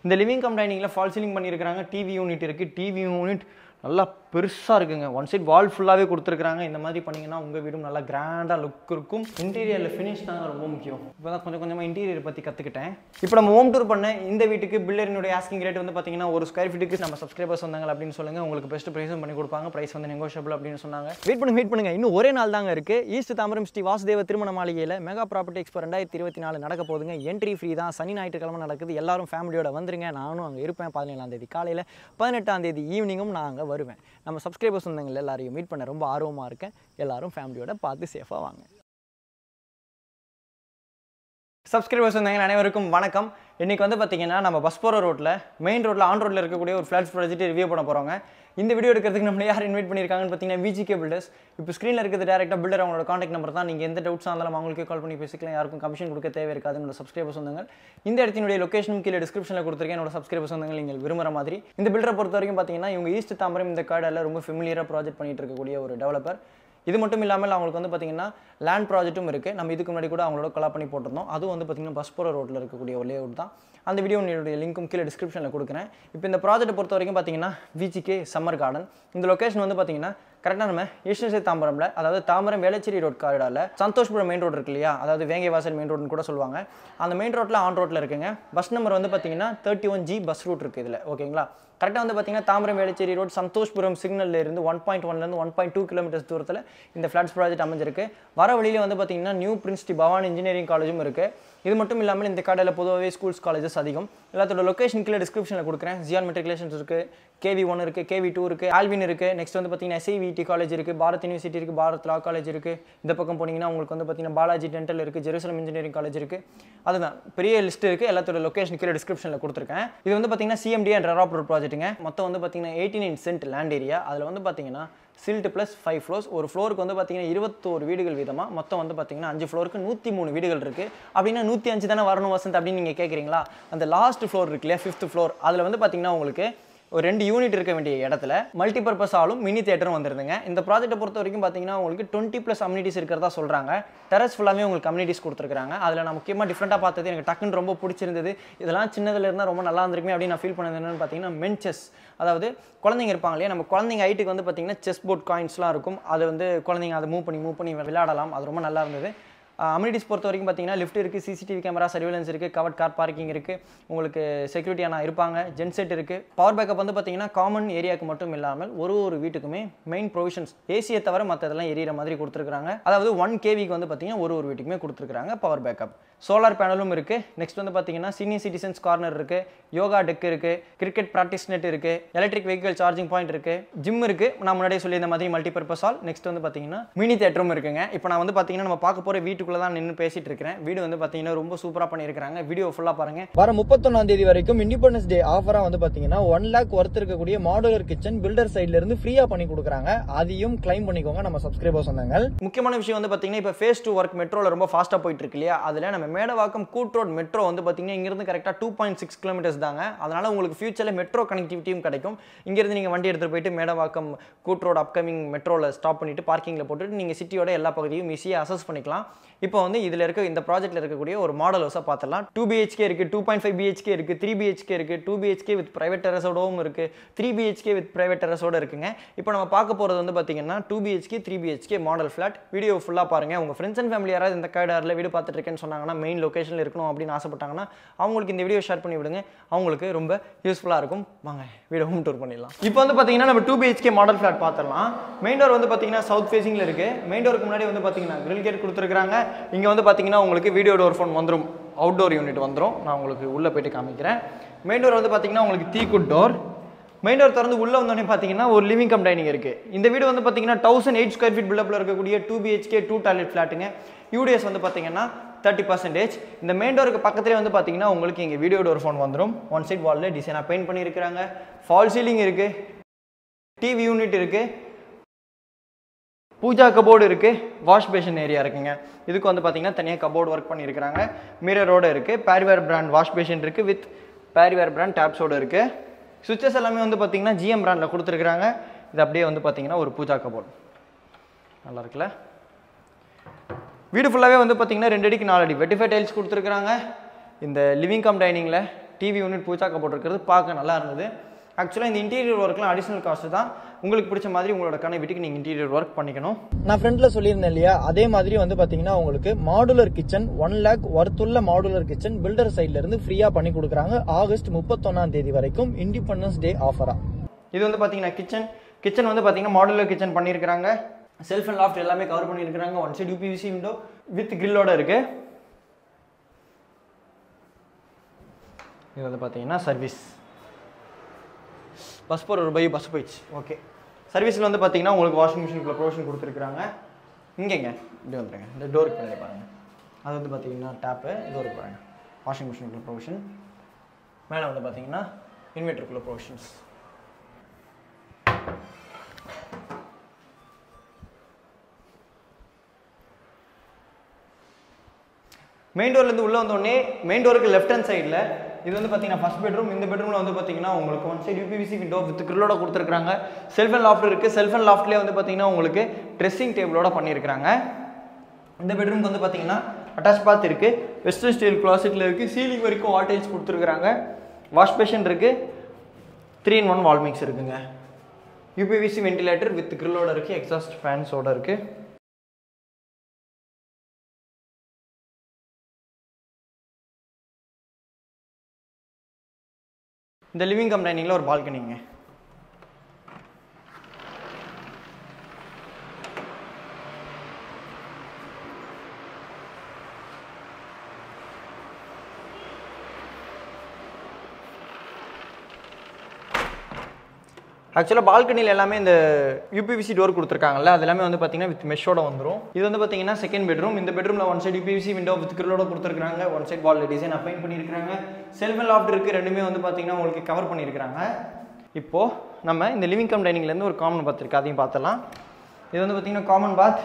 இந்த living come டைனிங்கில் fall ceiling பண்ணியிருக்காங்க. TV unit இருக்குது. டிவி யூனிட் நல்லா பெருசாக இருக்குங்க. ஒன் சைட் வால் ஃபுல்லாகவே கொடுத்துருக்காங்க. இந்த மாதிரி பண்ணிங்கன்னா உங்கள் வீடும் நல்லா கிராண்டாக லுக் இருக்கும். இன்டீரியரில் ஃபினிஷ் தாங்க ரொம்ப முக்கியம். இப்போ தான் கொஞ்சம் கொஞ்சமாக இன்டீரியர் பற்றி கற்றுக்கிட்டேன். இப்போ நம்ம ஹோம் டூர் பண்ண இந்த வீட்டுக்கு பில்டரினுடைய ஆஸ்கிங் ரேட் வந்து பார்த்தீங்கன்னா ஒரு ஸ்கொயர் ஃபீட்டுக்கு நம்ம சப்ஸ்கிரைபர்ஸ் வந்தாங்க அப்படின்னு சொல்லுங்கள், உங்களுக்கு பெஸ்ட் ப்ரைஸும் பண்ணி கொடுப்பாங்க. ப்ரைஸ் வந்து நெகோஷியபிள் அப்படின்னு சொன்னாங்க. வெயிட் பண்ணுங்க. இன்னும் ஒரே நாள் தாங்க இருக்குது. ஈஸ்ட் தாம்பரம் ஸ்ரீ வாசுதேவ திருமண மாளிகையில் மெகா ப்ராப்பர்ட்டி எக்ஸ்போ 2024 நடக்க போகுதுங்க. என்ட்ரி ஃப்ரீ தான். சனி ஞாயிற்றுக்கிழமை நடக்குது. எல்லாரும் ஃபேமிலியோட வந்துருங்க. நானும் அங்கே இருப்பேன். 17ஆம் தேதி காலையில், 18ஆம் தேதி ஈவினிங்கும் நான் அங்கே வருவேன். நம்ம சப்ஸ்கிரைபர்ஸ் வந்தவங்க எல்லாரையும் மீட் பண்ண ரொம்ப ஆர்வமாக இருக்கேன். எல்லாரும் ஃபேமிலியோட பார்த்து சேஃபாக வாங்க. சப்ஸ்கிரைபர்ஸ் வந்தவங்க அனைவருக்கும் வணக்கம். இன்றைக்கி வந்து பார்த்தீங்கன்னா நம்ம பஸ் போகிற ரோட்டில், மெயின் ரோட்டில், ஆன் ரோட்டில் இருக்கக்கூடிய ஒரு ஃப்ளாட்ஸ் ப்ராஜெக்ட் ரிவ்யூ பண்ண போகிறோங்க. இந்த வீடியோ எடுக்கிறதுக்கு நம்மளை யார் இன்வைட் பண்ணியிருக்காங்கன்னு பார்த்தீங்கன்னா விஜிகே பில்டர்ஸ். இப்போ ஸ்க்ரீனில் இருக்கிறது டேரெக்டாக பில்டர் அவங்களோட காண்டாக்ட் நம்பர் தான். நீங்கள் எந்த டவுட்ஸாக இருந்தாலும் அவங்களுக்கே கால் பண்ணி பேசிக்கலாம். யாருக்கும் கமிஷன் கொடுக்க தேவை இருக்காது. என்னோட சப்ஸ்கிரைபர்ஸ் வந்தவங்க இந்த இடத்தினுடைய லொகேஷனும் கீழே டிஸ்கிரிப்ஷனில் கொடுத்துருக்கேன். என்னோட சப்ஸ்கிரைபர்ஸ் வந்தவங்க நீங்கள் விரும்புகிற மாதிரி இந்த பில்டரை பொறுத்த வரைக்கும் பார்த்தீங்கன்னா இவங்க ஈஸ்ட் தாம்பரம் இந்த கார்டில் ரொம்ப ஃபெமிலியராக ப்ராஜெக்ட் பண்ணிட்டு இருக்கக்கூடிய ஒரு டெவலப்பர். இது மட்டும் இல்லாமல் அவங்களுக்கு வந்து பார்த்தீங்கன்னா லேண்ட் ப்ராஜெக்ட்டும் இருக்குது. நம்ம இதுக்கு முன்னாடி கூட அவங்களோட கொலாப் பண்ணி போட்டிருந்தோம். அதுவும் வந்து பார்த்தீங்கன்னா பஸ் போகிற ரோட்டில் இருக்கக்கூடிய ஒரு லேஅவுட் தான். அந்த வீடியோனுடைய லிங்க்கும் கீழே டிஸ்கிரிப்ஷனில் கொடுக்குறேன். இப்போ இந்த ப்ராஜெக்ட்டை பொறுத்த வரைக்கும் பார்த்தீங்கன்னா விஜிகே சம்மர் கார்டன். இந்த லொக்கேஷன் வந்து பார்த்தீங்கன்னா கரெக்டாக நம்ம ஈஸ்ட் தாம்பரமில், அதாவது தாம்பரம் வேளச்சேரி ரோட் காரிடாரில் சந்தோஷ்புரம் மெயின் ரோடு இருக்கு இல்லையா, அதாவது வேங்கைவாசல் மெயின் ரோடுன்னு கூட சொல்லுவாங்க. அந்த மெயின் ரோட்டில் ஆன் ரோட்டில் இருக்குங்க. பஸ் நம்பர் வந்து பார்த்தீங்கன்னா 31G பஸ் ரூட் இருக்குது இதில். ஓகேங்களா, கரெக்டாக வந்து பார்த்தீங்கன்னா தாம்பரம் வேளச்சேரி ரோட் சந்தோஷ்புரம் சிக்னலில் இருந்து 1.1 1.2 கிலோமீட்டர்ஸ் தூரத்தில் இந்த ஃப்ளாட்ஸ் ப்ராஜெக்ட் அமைஞ்சிருக்கு. வர வழியில் வந்து பார்த்தீங்கன்னா நியூ பிரின்ஸ் டி பவானி இன்ஜினியரிங் காலேஜும் இருக்குது. இது மட்டும் இல்லாமல் இந்த கார்டில் பொதுவாகவே ஸ்கூல்ஸ் காலேஜஸ் அதிகம். எல்லாத்தோட லொக்கேஷன் கீழே டிஸ்கிரிப்ஷனில் கொடுக்குறேன். ஜியான் மெட்ரிகுலேஷன்ஸ் இருக்குது, KV1 இருக்குது, KV2 இருக்குது, ஆல்வின் இருக்குது. நெக்ஸ்ட் வந்து பார்த்தீங்கன்னா SIVT காலேஜ் இருக்குது, பாரத் யூனிவர்சிட்டி இருக்குது, பாரத் லா காலேஜ் இருக்குது. இந்த பக்கம் போனீங்கன்னா உங்களுக்கு வந்து பார்த்தீங்கன்னா பாலாஜி டென்டல் இருக்குது, ஜெருசலம் இன்ஜினியரிங் காலேஜ் இருக்குது. அதுதான் பெரிய லிஸ்ட் இருக்குது. எல்லாத்தோட லொக்கேஷன் கீழே டிஸ்கிரிப்ஷனில் கொடுத்துருக்கேன். இது வந்து பார்த்தீங்கன்னா CMD அண்ட் ரெராப் ரோட் ப்ராஜெக்ட்டுங்க. மொத்தம் வந்து பார்த்தீங்கன்னா 89 சென்ட் லேண்ட் ஏரியா. அதில் வந்து பார்த்தீங்கன்னா சில்ட் ப்ளஸ் 5 ஃப்ளோர்ஸ். ஒரு ஃப்ளோருக்கு வந்து பார்த்தீங்கன்னா 21 வீடுகள் வீதமாக, மொத்தம் வந்து பார்த்தீங்கன்னா 5 ஃப்ளோருக்கு 103 வீடுகள் இருக்குது. அப்படின்னா 105 தானே வரணும் வசந்த் அப்படின்னு நீங்கள் கேட்குறீங்களா? அந்த லாஸ்ட் ஃப்ளோர் இருக்கு இல்லையா, 5th ஃப்ளோர், அதில் வந்து பார்த்தீங்கன்னா உங்களுக்கு ஒரு 2 யூனிட் இருக்க வேண்டிய இடத்துல மல்டிபர்பஸ் ஹாலும் மினி தியேட்டரும் வந்துருதுங்க. இந்த ப்ராஜெக்ட்டை பொறுத்த வரைக்கும் பார்த்தீங்கன்னா உங்களுக்கு 20+ அம்யூனிட்டிஸ் இருக்கிறதா சொல்கிறாங்க. டெரஸ் ஃபுல்லாகவே உங்களுக்கு கம்யூனிட்டிஸ் கொடுத்துருக்காங்க. அதில் நான் முக்கியமாக டிஃப்ரெண்ட்டாக பார்த்தது, எனக்கு டக்குன்னு ரொம்ப பிடிச்சிருந்தது. இதெல்லாம் சின்னதில் இருந்தால் ரொம்ப நல்லா இருந்திருக்குமே அப்படின்னு நான் ஃபீல் பண்ணது என்னென்னு பார்த்தீங்கன்னா மென்சஸ். அதாவது குழந்தைங்க இருப்பாங்க இல்லையா, நம்ம குழந்தைங்க ஹைட்டுக்கு வந்து பார்த்தீங்கன்னா செஸ் போர்ட் காயின்ஸ்லாம் இருக்கும். அது வந்து குழந்தைங்க அதை மூவ் பண்ணி விளையாடலாம். அது ரொம்ப நல்லா இருந்தது. அம்யூனிட்டிஸ் பொறுத்த வரைக்கும் பார்த்தீங்கன்னா லிஃப்ட் இருக்குது, CCTV கேமரா சர்வேலன்ஸ் இருக்குது, கவர்ட் கார் பார்க்கிங் இருக்குது, உங்களுக்கு செக்யூரிட்டியான இருப்பாங்க, ஜென்செட் இருக்குது. பவர் பேக்கப் வந்து பார்த்தீங்கன்னா காமன் ஏரியாவுக்கு மட்டும் இல்லாமல் ஒரு வீட்டுக்குமே மெயின் ப்ரொவிஷன்ஸ் ஏசியை தவிர மற்றதெல்லாம் எரியிற மாதிரி கொடுத்துருக்காங்க. அதாவது 1 kVக்கு வந்து பார்த்தீங்கன்னா ஒரு வீட்டுக்குமே கொடுத்துருக்காங்க பவர் பேக்கப். சோலார் பேனலும் இருக்குது. நெக்ஸ்ட் வந்து பார்த்தீங்கன்னா சீனியர் சிட்டிசன்ஸ் கார்னர் இருக்குது, யோகா டெக் இருக்குது, கிரிக்கெட் ப்ராக்டிஸ் நெட் இருக்குது, எலக்ட்ரிக் வெஹிக்கிள் சார்ஜிங் பாயிண்ட் இருக்குது, ஜிம் இருக்குது. நான் முன்னாடியே சொல்லி இந்த மாதிரி மல்டிபர்பஸ் ஹால். நெக்ஸ்ட் வந்து பார்த்தீங்கன்னா மினி தியேட்டரும் இருக்குங்க. இப்போ நான் வந்து பார்த்தீங்கன்னா நம்ம பார்க்க போகிற வீட்டுக்குள்ள தான் நின்று பேசிட்டு இருக்கிறேன். வீடு வந்து பார்த்தீங்கன்னா ரொம்ப சூப்பராக பண்ணியிருக்காங்க. வீடியோ ஃபுல்லாக பாருங்க. வர 31ஆம் தேதி வரைக்கும் இண்டிபெண்டன்ஸ் டே ஆஃபராக வந்து பார்த்தீங்கன்னா 1 lakh ஒர்த் இருக்கக்கூடிய மாடுலர் கிச்சன் பில்டர் சைட்ல இருந்து ஃப்ரீயா பண்ணி கொடுக்குறாங்க. அதையும் கிளைம் பண்ணிக்கோங்க நம்ம சப்ஸ்கிரைபர்ஸ் வந்தாங்க. முக்கியமான விஷயம் வந்து பார்த்தீங்கன்னா இப்போ phase 2 ஒர்க் மெட்ரோல ரொம்ப ஃபாஸ்ட்டாக போயிட்டு இருக்கு இல்லையா, அதில் நம்ம மேடவாக்கம் கூட் ரோட் மெட்ரோ வந்து பார்த்தீங்கன்னா இங்கிருந்து கரெக்டாக 2.6 கிலோமீட்டர்ஸ் தாங்க. அதனால உங்களுக்கு ஃபியூச்சரில் மெட்ரோ கனெக்டிவிட்டியும் கிடைக்கும். இங்கிருந்து நீங்கள் வண்டி எடுத்துகிட்டு போயிட்டு மேடவாக்கம் கூட் ரோட் அப்கமிங் மெட்ரோவில் ஸ்டாப் பண்ணிட்டு பார்க்கிங்கில் போட்டுட்டு நீங்கள் சிட்டியோட எல்லா பகுதியும் ஈஸியாக அசஸ் பண்ணிக்கலாம். இப்போ வந்து இதில் இருக்க இந்த ப்ராஜெக்ட்டில் இருக்கக்கூடிய ஒரு மாடல் ஹவுஸாக பார்த்துலாம். 2 BHK இருக்குது, 2.5 BHK இருக்குது, 3 BHK இருக்குது, 2 BHK வித் பிரைவேட் டெரஸோடவும் இருக்குது, 3 BHK வித் பிரைவேட் டெரஸோடு இருக்குங்க. இப்போ நம்ம பார்க்க போகிறது வந்து பார்த்தீங்கன்னா 2 BHK 3 BHK model flat. Video ஃபுல்லாக பாருங்கள். உங்கள் ஃப்ரெண்ட்ஸ் அண்ட் ஃபேமிலி யாராவது இந்த கார்டாரில் வீடு பார்த்துட்டு இருக்கேன்னு சொன்னாங்கன்னா, மெயின் லொக்கேஷனில் இருக்கணும் அப்படின்னு ஆசைப்பட்டாங்கன்னா அவங்களுக்கு இந்த வீடியோ ஷேர் பண்ணி விடுங்க. அவங்களுக்கு ரொம்ப யூஸ்ஃபுல்லாக இருக்கும். வாங்க வீடியோ ஹோம் டூர் பண்ணிடலாம். இப்போ வந்து பார்த்தீங்கன்னா நம்ம 2 BHK மாடல் ஃப்ளாட் பார்த்துடலாம். மெயின் டோர் வந்து பார்த்தீங்கன்னா சவுத் ஃபேசிங்கில் இருக்குது. மெயின் டோருக்கு முன்னாடி வந்து பார்த்தீங்கன்னா கிரில் கேட் கொடுத்துருக்காங்க. இங்கே வந்து பார்த்தீங்கன்னா உங்களுக்கு வீடியோ டோர் ஃபோன் வந்துடும், அவுட்டோர் யூனிட் வந்துடும். நான் உங்களுக்கு உள்ளே போய்ட்டு காமிக்கிறேன். மெயின் டோர் வந்து பார்த்தீங்கன்னா உங்களுக்கு தீக்குட் டோர். மெயின் டோர் திறந்து உள்ளே வந்தோடனே பார்த்தீங்கன்னா ஒரு லிவிங் கம் டைனிங் இருக்குது. இந்த வீடு வந்து பார்த்தீங்கன்னா 1008 ஸ்கொயர் ஃபீட் பில்டப்பில் இருக்கக்கூடிய 2 BHK 2 டாய்லெட் ஃப்ளாட்டுங்க. UDS வந்து பார்த்தீங்கன்னா 30%. இந்த மெயின் டோருக்கு பக்கத்துலேயே வந்து பார்த்தீங்கன்னா உங்களுக்கு இங்கே வீடியோ டோர் ஃபோன் வந்துடும். ஒன் சைட் வாலில் டிசைனாக பெயிண்ட் பண்ணியிருக்கிறாங்க. ஃபால் சீலிங் இருக்குது, டிவி யூனிட் இருக்குது, பூஜா கபோர்டு இருக்குது, வாஷ் பேஷன் ஏரியா இருக்குங்க. இதுக்கு வந்து பார்த்தீங்கன்னா தனியாக கபோர்டு ஒர்க் பண்ணியிருக்கிறாங்க. மிரரோடு இருக்குது. பேரிவேர் பிராண்ட் வாஷ் பேஷன் இருக்குது வித் பேரிவேர் பிராண்ட் டேப்ஸோடு இருக்குது. சுவிச்சஸ் எல்லாமே வந்து பார்த்தீங்கன்னா GM பிராண்டில் கொடுத்துருக்குறாங்க. இது அப்படியே வந்து பார்த்தீங்கன்னா ஒரு பூஜா கபோர்டு நல்லா இருக்குல்ல. வீடு ஃபுல்லாகவே வந்து பார்த்தீங்கன்னா 2 அடிக்கு 4 அடி வெட்டிஃபை டைல்ஸ் கொடுத்துருக்குறாங்க. இந்த லிவிங் கம் டைனிங்கில் டிவி யூனிட் பூச்சாக்க போட்டிருக்கிறது பார்க்க நல்லா இருந்தது. ஆக்சுவலாக இந்த இன்டீரியர் ஒர்க்லாம் அடிஷனல் காஸ்ட் தான். உங்களுக்கு பிடிச்ச மாதிரி உங்களோட கண்ணை வீட்டுக்கு நீங்கள் இன்டீரியர் ஒர்க் பண்ணிக்கணும். நான் ஃப்ரெண்டில் சொல்லியிருந்தேன் இல்லையா, அதே மாதிரி வந்து பார்த்தீங்கன்னா உங்களுக்கு மாடுலர் கிச்சன் 1 lakh ஒர்த்துள்ள மாடுலர் கிச்சன் பில்டர் சைட்ல இருந்து ஃப்ரீயாக பண்ணி கொடுக்குறாங்க ஆகஸ்ட் 31 வரைக்கும் இண்டிபெண்டன்ஸ் டே ஆஃபரா. இது வந்து பார்த்தீங்கன்னா கிச்சன் வந்து பார்த்தீங்கன்னா மாடுலர் கிச்சன் பண்ணியிருக்கிறாங்க. செல்ஃப் அண்ட் லாஃப்ட் எல்லாமே கவர் பண்ணியிருக்கிறாங்க. One side UPVC window with கிரில்லோட இருக்கு. இது வந்து பார்த்தீங்கன்னா சர்வீஸ் பஸ் போகிற ஒரு பஸ் போயிடுச்சு. ஓகே, சர்வீஸில் வந்து பார்த்தீங்கன்னா உங்களுக்கு வாஷிங் மிஷினுக்குள்ள ப்ரொவிஷன் கொடுத்துருக்குறாங்க. இங்கேங்க இப்படி வந்துடுங்க, இந்த டோருக்கு பின்னாடி பாருங்கள், அது வந்து பார்த்தீங்கன்னா டேப்பு, இது ஒரு பாருங்க வாஷிங் மிஷினுக்குள்ள ப்ரொவிஷன். மேலே வந்து பார்த்தீங்கன்னா இன்வெர்ட்டருக்குள்ள ப்ரொவிஷன்ஸ். மெயின் டோர்லேருந்து உள்ளே வந்தோடனே மெயின் டோருக்கு லெஃப்ட் ஹேண்ட் சைடில் இது வந்து பார்த்தீங்கன்னா ஃபர்ஸ்ட் பெட்ரூம். இந்த பெட்ரூமில் வந்து பார்த்தீங்கன்னா உங்களுக்கு one side UPVC window with கிரில்லோட கொடுத்துருக்காங்க. செல்ஃப் அண்ட் லாஃப்ட் இருக்குது. செல்ஃப் அண்ட் லாஃப்ட்லேயே வந்து பார்த்தீங்கன்னா உங்களுக்கு ட்ரெஸ்ஸிங் டேபிளோட பண்ணியிருக்காங்க. இந்த பெட்ரூம்க்கு வந்து பார்த்தீங்கன்னா அட்டாச் பாத் இருக்குது. வெஸ்டர்ன் ஸ்டைல் கிளாசெட்டில் இருக்குது. சீலிங் வரைக்கும் வாட்டேஜ் கொடுத்துருக்குறாங்க. வாஷ் பேஷன் இருக்குது. 3-in-1 வால் மிக்ஸ் இருக்குங்க. யூபிவிசி வென்டிலேட்டர் வித் கிரில்லோட இருக்குது. எக்ஸாஸ்ட் ஃபேன்ஸோட இருக்குது. இந்த லிவிங் கம் டைனிங்கில் ஒரு பால்கனிங்க. ஆக்சுவலாக பால்கனியில் எல்லாமே இந்த யூபிவிசி டோர் கொடுத்துருக்காங்கல்ல, அது எல்லாமே வந்து பார்த்தீங்கன்னா வித் மெஷோட வந்துடும். இது வந்து பார்த்தீங்கன்னா செகண்ட் பெட்ரூம். இந்த பெட்ரூமில் one side UPVC window with கிரில்லோட கொடுத்துருக்காங்க. ஒன் சைடு வால் டிசைன் அப்ளைன் பண்ணியிருக்காங்க. செல்ஃப் அண்ட் லாஃப்ட் இருக்குது. ரெண்டுமே வந்து பார்த்தீங்கன்னா உங்களுக்கு கவர் பண்ணியிருக்காங்க. இப்போது நம்ம இந்த லிவிங் கம் டைனிங்லேருந்து ஒரு காமன் பாத் இருக்குது, அதையும் பார்த்துலாம். இது வந்து பார்த்தீங்கன்னா காமன் பாத்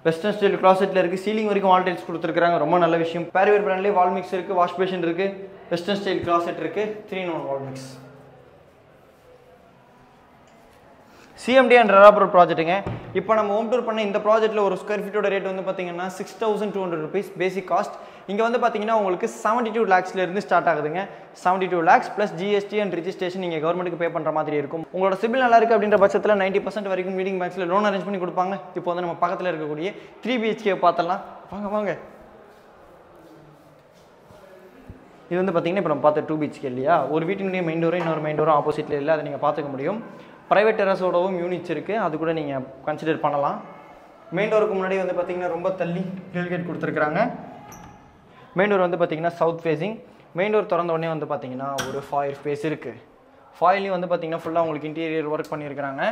வெஸ்டர்ன் ஸ்டைல் கிளாசெட்டில் இருக்குது. சீலிங் வரைக்கும் வால் டைல்ஸ் கொடுத்துருக்காங்க, ரொம்ப நல்ல விஷயம். பேரிவேர் பிராண்ட்லேயே வால் மிக்ஸ் இருக்குது. வாஷ் பேஷன் இருக்குது. வெஸ்டர்ன் ஸ்டைல் கிளாசெட் இருக்குது. 3-in-1 wall mix. CMD and ரெராபுரம் ப்ராஜெக்ட்டுங்க. இப்போ நம்ம ஹோம் டூர் பண்ண இந்த ப்ராஜெக்ட்டில் ஒரு ஸ்கொயர் ஃபீட்டோட ரேட் வந்து பார்த்தீங்கன்னா 6,200 rupees பேசிக் காஸ்ட். இங்கே வந்து பார்த்தீங்கன்னா உங்களுக்கு 72 lakhsலேருந்து ஸ்டார்ட் ஆகுதுங்க. 72 lakhs plus GST and registration நீங்கள் கவர்மெண்ட்டுக்கு பே பண்ணுற மாதிரி இருக்கும். உங்களோட சிபில் நல்லா இருக்குது அப்படின்ற பட்சத்தில் 90% வரைக்கும் மீடியம் பேங்க்ஸில் லோன் அரேஞ்ச் பண்ணி கொடுப்பாங்க. இப்போ வந்து நம்ம பக்கத்தில் இருக்கக்கூடிய 3 BHK பார்த்தலாம். வாங்க. இது வந்து பார்த்தீங்கன்னா இப்போ நம்ம பார்த்த 2 BHK இல்லையா, ஒரு வீட்டினுடைய மெயின் டோரும் இன்னொரு மெயின் டோரும் ஆப்போசிட்டில் இல்லை, அதை நீங்கள் பார்த்துக்க முடியும். ப்ரைவேட் டெரஸோடவும் யூனிட்ஸ் இருக்குது, அது கூட நீங்கள் கன்சிடர் பண்ணலாம். மெயின் டோருக்கு முன்னாடி வந்து பார்த்தீங்கன்னா ரொம்ப தள்ளி டெலிகேட் கொடுத்துருக்குறாங்க. மெயின் டோர் வந்து பார்த்தீங்கன்னா சவுத் ஃபேஸிங். மெயின் டோர் திறந்த உடனே வந்து பார்த்தீங்கன்னா ஒரு ஃபாயர் ஸ்பேஸ் இருக்குது. ஃபாயிலையும் வந்து பார்த்தீங்கன்னா ஃபுல்லாக உங்களுக்கு இன்டீரியர் ஒர்க் பண்ணியிருக்கிறாங்க.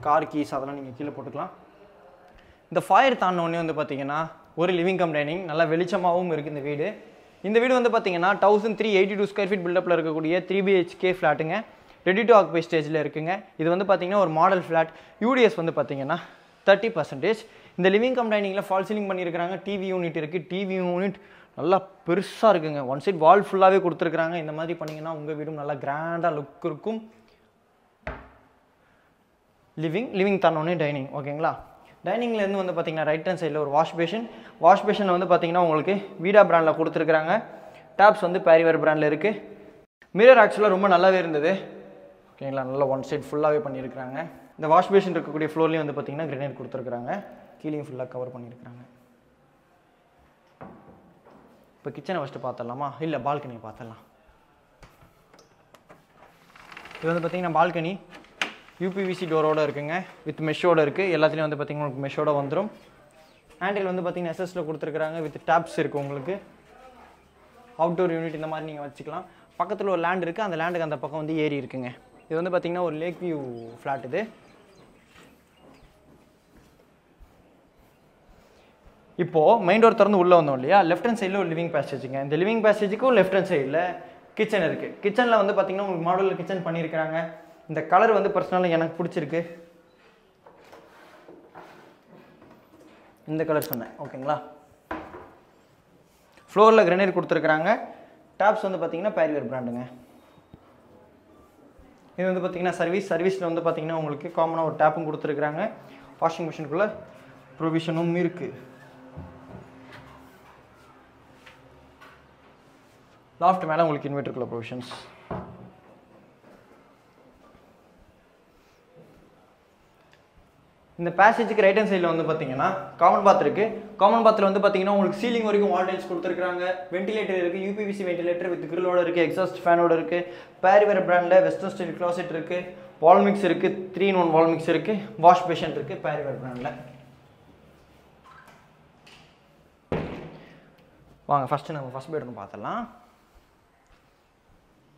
கார் கீஸ் அதெல்லாம் நீங்கள் கீழே போட்டுக்கலாம். இந்த ஃபாயர் தாண்டினோடனே வந்து பார்த்தீங்கன்னா ஒரு லிவிங் கம் டைனிங், நல்லா வெளிச்சமாகவும் இருக்குது இந்த வீடு. இந்த வீடு வந்து பார்த்தீங்கன்னா 1382 ஸ்கொயர் ஃபீட் பில்டப்பில் இருக்கக்கூடிய 3 BHK ஃப்ளாட்டுங்க. ரெடி டு ஆக்குபை ஸ்டேஜில் இருக்குங்க. இது வந்து பார்த்தீங்கன்னா ஒரு மாடல் ஃப்ளாட். யூடிஎஸ் வந்து பார்த்தீங்கன்னா 30%. இந்த லிவிங் கம் டைனிங்கில் ஃபால் சீலிங் பண்ணியிருக்கிறாங்க. டிவி யூனிட் இருக்குது. டிவி யூனிட் நல்லா பெருசாக இருக்குங்க. ஒன் சைட் வால் ஃபுல்லாகவே கொடுத்துருக்குறாங்க. இந்த மாதிரி பண்ணிங்கன்னா உங்கள் வீடும் நல்லா கிராண்டாக லுக் இருக்கும். லிவிங் தானோடனே டைனிங். ஓகேங்களா, டைனிங்லேருந்து வந்து பார்த்தீங்கன்னா ரைட் ஹேண்ட் சைடில் ஒரு வாஷ் பேஷனில் வந்து பார்த்தீங்கன்னா உங்களுக்கு வீடா பிராண்டில் கொடுத்துருக்குறாங்க. டேப்ஸ் வந்து பேரிவேர் பிராண்டில் இருக்குது. மிரர் ஆக்சுவலாக ரொம்ப நல்லாவே இருந்தது. ஓகேங்களா, நல்லா ஒன் சைட் ஃபுல்லாகவே பண்ணியிருக்கிறாங்க. இந்த வாஷ் பேஷன் இருக்கக்கூடிய ஃப்ளோர்லேயும் வந்து பார்த்தீங்கன்னா கிரனைட் கொடுத்துருக்குறாங்க. கீழேயும் ஃபுல்லாக கவர் பண்ணியிருக்கிறாங்க. இப்போ கிச்சனை ஃபஸ்ட்டு பார்த்துடலாமா, இல்லை பால்கனியை பார்த்துடலாம். இது வந்து பார்த்தீங்கன்னா பால்கனி யூபிவிசி டோரோடு இருக்குங்க, வித் மெஷோடு இருக்குது. எல்லாத்துலேயும் வந்து பார்த்தீங்கன்னா உங்களுக்கு மெஷோட வந்துடும். ஹேண்டில் வந்து பார்த்தீங்கன்னா எஸ்எஸ்ல கொடுத்துருக்குறாங்க. வித் டேப்ஸ் இருக்குது உங்களுக்கு. அவுட்டோர் யூனிட் இந்த மாதிரி நீங்கள் வச்சுக்கலாம். பக்கத்தில் ஒரு லேண்ட் இருக்குது, அந்த லேண்டுக்கு அந்த பக்கம் வந்து ஏரி இருக்குங்க. இது வந்து பார்த்தீங்கன்னா ஒரு லேக் வியூ ஃப்ளாட். இது இப்போது மெயின் டோர் திறந்து உள்ளே வந்தோம் இல்லையா, லெஃப்ட் ஹேண்ட் சைடில் ஒரு லிவிங் பேசேஜுங்க. இந்த லிவிங் பேசேஜுக்கும் லெஃப்ட் ஹேண்ட் சைடில் கிச்சன் இருக்குது. கிச்சனில் வந்து பார்த்தீங்கன்னா உங்களுக்கு மாடலில் கிச்சன் பண்ணியிருக்கிறாங்க. இந்த கலர் வந்து பர்சனலாக எனக்கு பிடிச்சிருக்கு. இந்த கலர் சொன்னேன். ஓகேங்களா, ஃப்ளோரில் கிரனைட் கொடுத்துருக்குறாங்க. டேப்ஸ் வந்து பார்த்தீங்கன்னா பேரிவேர் பிராண்டுங்க. இது வந்து பார்த்தீங்கன்னா சர்வீஸில் வந்து பார்த்தீங்கன்னா உங்களுக்கு காமனாக ஒரு டேப்பும் கொடுத்துருக்குறாங்க. வாஷிங் மிஷினுக்குள்ளே ப்ரொவிஷனும் இருக்குது. லாஃப்ட் மேலே உங்களுக்கு இன்வெர்ட்டருக்குள்ள ப்ரொவிஷன்ஸ். இந்த பேசேஜுக்கு ரைட் ஹேண்ட் சைடில் வந்து பார்த்தீங்கன்னா காமன் பாத் இருக்குது. காமன் பாத்தில் வந்து பார்த்தீங்கன்னா உங்களுக்கு சீலிங் வரைக்கும் வால் டைல்ஸ் கொடுத்துருக்காங்க. வென்டிலேட்டர் இருக்குது, யூபிவிசி வென்டிலேட்டர் வித் கிரிலோட இருக்குது, எக்ஸாஸ்ட் ஃபேனோட இருக்குது. பேரிவேர் பிராண்டில் வெஸ்டர்ன் ஸ்டைல் க்ளாசெட் இருக்குது, வால் மிக்ஸ் இருக்குது, 3-in-1 வால் மிக்ஸ் இருக்குது, வாஷ் பேஷன் இருக்குது பேரிவேர் பிராண்டில். வாங்க ஃபஸ்ட்டு நம்ம ஃபஸ்ட் பெட்ரூம் பார்த்துடலாம்.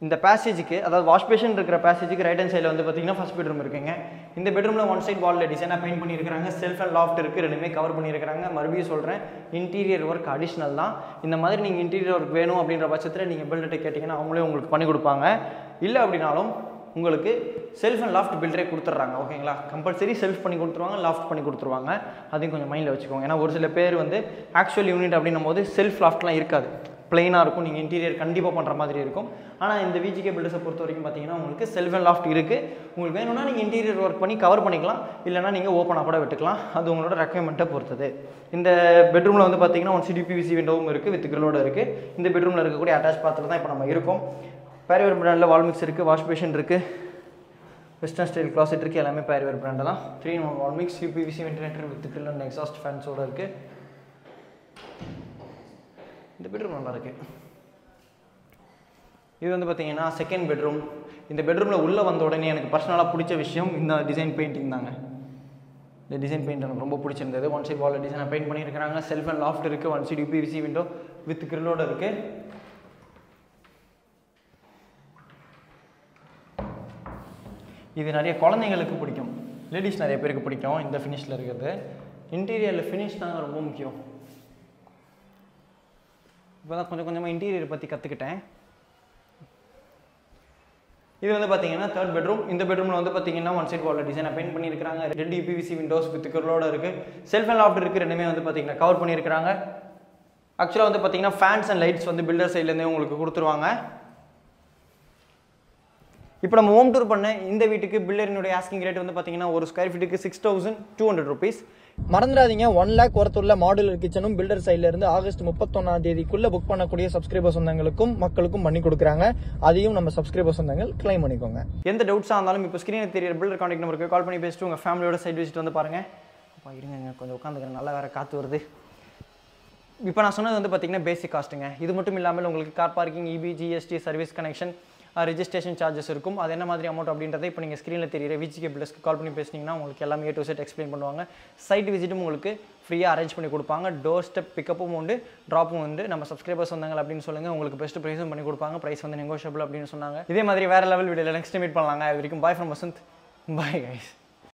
இந்த பேசேஜுக்கு அதாவது வாஷ் பேஷன் இருக்கிற பேசேஜுக்கு ரைட் ஹேண்ட் சைடில் வந்து பார்த்தீங்கன்னா ஃபஸ்ட் பெட்ரூம் இருக்குங்க. இந்த பெட்ரூமில் ஒன் சைட் வாலில் டிசைனாக பெயிண்ட் பண்ணியிருக்காங்க. செல்ஃப் அண்ட் லாஃப்ட் இருக்குது, ரெண்டுமே கவர் பண்ணியிருக்காங்க. மறுபடியும் சொல்கிறேன், இன்டீரியர் ஒர்க் அடிஷ்னல் தான். இந்த மாதிரி நீங்கள் இன்டீரியர் ஒர்க் வேணும் அப்படின்ற பட்சத்தில் நீங்கள் பில்டர்கிட்ட கேட்டிங்கன்னா அவங்களே உங்களுக்கு பண்ணி கொடுப்பாங்க. இல்லை அப்படின்னாலும் உங்களுக்கு செல்ஃப் அண்ட் லாஃப்ட் பில்டரே கொடுத்துட்றாங்க. ஓகேங்களா, கம்பல்சரி செல்ஃப் பண்ணி கொடுத்துருவாங்க, லாஃப்ட் பண்ணி கொடுத்துருவாங்க. அதையும் கொஞ்சம் மைண்டில் வச்சுக்கோங்க. ஏன்னா ஒரு சில பேர் வந்து ஆக்சுவல் யூனிட் அப்படின்னும் போது செல்ஃப் லாஃப்ட்லாம் இருக்காது, பிளைனாக இருக்கும். நீங்கள் இன்டீரியர் கண்டிப்பாக பண்ணுற மாதிரி இருக்கும். ஆனால் இந்த விஜிகே பில்டர்ஸை பொறுத்த வரைக்கும் பார்த்தீங்கன்னா உங்களுக்கு செல்ஃப் அண்ட் லாஃப்ட் இருக்குது. உங்களுக்கு வேணும்னா நீங்கள் இன்டீரியர் ஒர்க் பண்ணி கவர் பண்ணிக்கலாம், இல்லைனா நீங்கள் ஓப்பனாக கூட விட்டுக்கலாம். அது உங்களோட ரெக்குயர்மெண்ட்டை பொறுத்தது. இந்த பெட்ரூமில் வந்து பார்த்தீங்கன்னா ஒன் சிடிபிவிசி விண்டோவும் இருக்குது, வித் கிரிலோட இருக்குது. இந்த பெட்ரூமில் இருக்கக்கூடிய அட்டாச் பாத்தில் தான் இப்போ நம்ம இருக்கோம். பேரிவேர் பிராண்டில் வால் மிக்ஸ் இருக்குது, வாஷ் பேஷன் இருக்குது, வெஸ்டர்ன் ஸ்டைல் க்ளாசெட் இருக்குது, எல்லாமே பேரிவேர் பிராண்டு தான். 3-in-1 wall mix, UPVC ventilator with grill and exhaust ஃபேன்ஸோடு இருக்குது. இந்த பெட்ரூம் நல்லா இருக்குது. இது வந்து பார்த்தீங்கன்னா செகண்ட் பெட்ரூம். இந்த பெட்ரூமில் உள்ளே வந்த உடனே எனக்கு பர்சனலாக பிடிச்ச விஷயம் இந்த டிசைன் பெயிண்டிங் தாங்க. இந்த டிசைன் பெயிண்ட் எனக்கு ரொம்ப பிடிச்சிருந்தது. ஒன் சைட் வாலில் டிசைனாக பெயிண்ட் பண்ணியிருக்கிறாங்க. செல்ஃப் அண்ட் லாஃப்ட் இருக்குது, one side UPVC window with கிரிலோடு இருக்குது. இது நிறைய குழந்தைங்களுக்கு பிடிக்கும், லேடிஸ் நிறைய பேருக்கு பிடிக்கும். இந்த ஃபினிஷில் இருக்கிறது இன்டீரியரில் ஃபினிஷ் தாங்க ரொம்ப முக்கியம். இப்போ தான் கொஞ்சம் கொஞ்சமாக இன்டீரியர் பற்றி கற்றுக்கிட்டேன். இது வந்து பார்த்தீங்கன்னா தேர்ட் பெட்ரூம். இந்த பெட்ரூமில் வந்து பார்த்தீங்கன்னா ஒன் சைட் வாலில் டிசைனாக பெயிண்ட் பண்ணியிருக்காங்க. 2 யூபிவிசி விண்டோஸ் வித் கிரிலோட இருக்குது. செல்ஃப் அண்ட் லாஃப்ட் இருக்குது, ரெண்டுமே வந்து பார்த்தீங்கன்னா கவர் பண்ணியிருக்கிறாங்க. ஆக்சுவலாக வந்து பார்த்தீங்கன்னா ஃபேன்ஸ் அண்ட் லைட்ஸ் வந்து பில்டர் சைட்லேருந்தே உங்களுக்கு கொடுத்துருவாங்க. இப்போ நம்ம ஹோம் டூர் பண்ண இந்த வீட்டுக்கு பில்டரினுடைய ஆஸ்கிங் ரேட் வந்து பார்த்தீங்கன்னா ஒரு ஸ்கொயர் ஃபீட்டுக்கு 6,200 rupees. மறந்துடாதீங்க, 1 lakh ஒருத்துள்ள மாடுலர் கிச்சனும் பில்டர் சைட்ல இருந்து ஆகஸ்ட் 31ஆம் தேதிக்குள்ள புக் பண்ணக்கூடிய சப்ஸ்கிரைபர் சொந்தங்களுக்கும் மக்களுக்கும் பண்ணி கொடுக்குறாங்க. அதையும் நம்ம சப்ஸ்கிரைபர் சொந்தங்கள் கிளைம் பண்ணிக்கோங்க. எந்த டவுட்ஸாக இருந்தாலும் இப்போ ஸ்க்ரீனில் தெரியுற பில்டர் கான்டாக்ட் நம்பருக்கு கால் பண்ணி பேசிட்டு உங்கள் ஃபேமிலியோட சைட் விசிட் வந்து பாருங்கள். அப்போ இருங்க, கொஞ்சம் உட்காந்துக்கிறேன், நல்லா வேறு காற்று வருது. இப்போ நான் சொன்னது வந்து பார்த்தீங்கன்னா பேசிக் காஸ்ட்டுங்க. இது மட்டும் இல்லாமல் உங்களுக்கு car parking, EB, GST, service connection, registration charges இருக்கும். அது என்ன மாதிரி அமௌண்ட் அப்படின்றத இப்போ நீங்கள் ஸ்க்ரீனில் தெரியுற விஜிகே பில்டர்ஸ்க்கு கால் பண்ணி பேசினீங்கன்னா உங்களுக்கு எல்லாமே A to Z எக்ஸ்பிளைன் பண்ணுவாங்க. சைட் விசிட்டும் உங்களுக்கு ஃப்ரீயாக அரேஞ்ச் பண்ணி கொடுப்பாங்க. டோர் ஸ்டெப் பிக்கப்பும் உண்டு, ட்ராப்பும் உண்டு. நம்ம சப்ஸ்கிரைபர்ஸ் வந்தாங்க அப்படின்னு சொல்லுங்கள், உங்களுக்கு பெஸ்ட் ப்ரைஸும் பண்ணி கொடுப்பாங்க. ப்ரைஸ் வந்து நெகோஷியபிள் அப்படின்னு சொன்னாங்க. இதே மாதிரி வேறு லெவல் வீடியோவில் நெக்ஸ்ட் மீட் பண்ணலாங்க. அது வரைக்கும் bye from Vasanth. Bye guys.